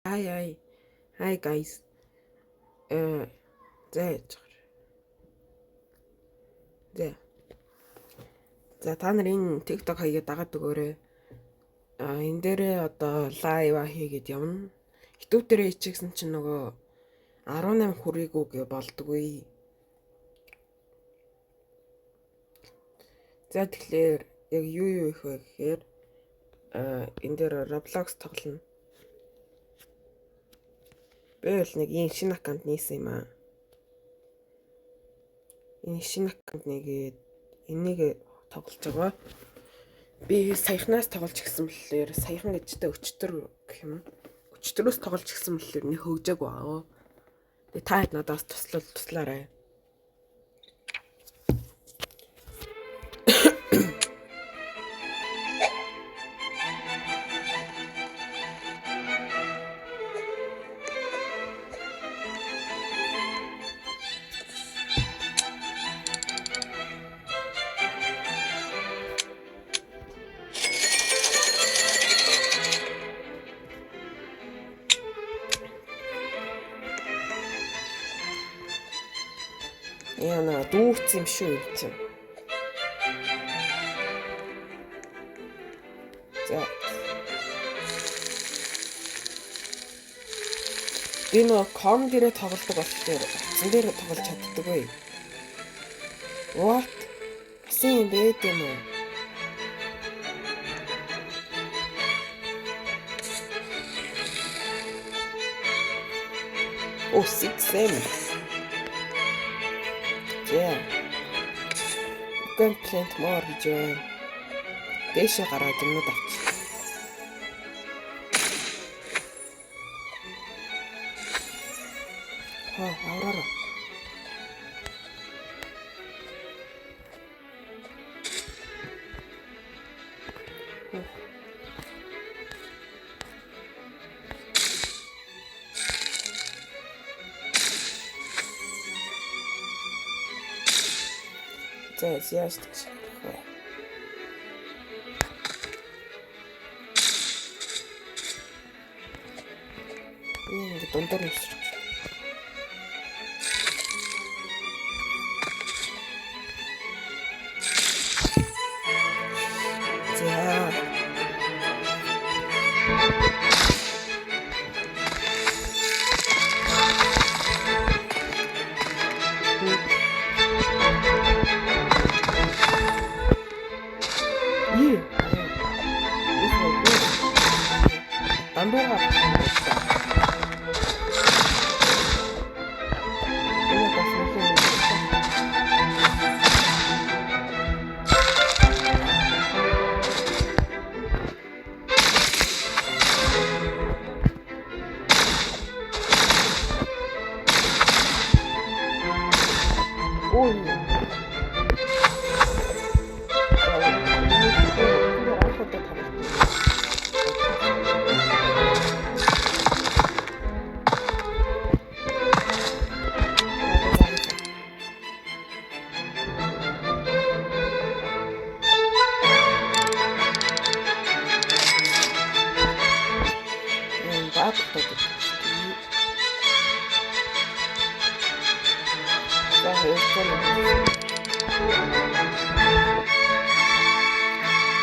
Hi guys. За. За. За та нар энэ TikTok хаягаа дагаад өгөөрэй. Энэ дээрээ одоо лайв хийгээд явна. YouTube дээрээ хийчихсэн чинь нөгөө 18 хүрээгүй гэ болдгүй. За тэгэхээр яг юу их вэ гэхээр энэ дээр Roblox тоглоно. Би бол нэг ийм шинэ аккаунт нээсэн юм аа. Энэ шинэ аккаунт нэгээд энийг тоглож байгаа. Би саяхнаас тоглож гисэн бэлээр саяхан гэжтэй өчтөр гэх юм. Өчтөрөөс тоглож гисэн бэлээр нэг хөгжөөг байгаа. Тэгээ та хэд надаас туслаарай. Яна дүүрсэн юм шүү юм. За. Би нөө ком дээрээ тоглодог болохоор утсан дээр тоглож чаддаг бай. What? Асан юм бэ тийм үү? О, 6 Yeah. You can plant more гэж байна. Дэшээ гараад юмнууд авч. Авраа. За яастах шахах. Ингэ дундаар өсөрч. За. Андууга.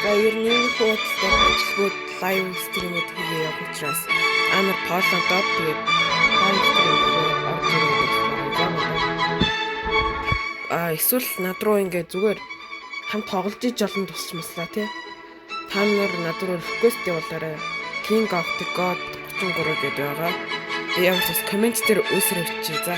За ерний хөөцлөд лайв стримэд хийгээ явах учраас амар тоолонтоод тэгээд лайв стримэд эсвэл над руу ингээд зүгээр хамт тоглож иж олон тусчмаслаа тий. Та нар над руу реквест явуулаарай. King of the God 33 гэдэг байгаа. Ямар ч комент дээр өсрөвчээ за.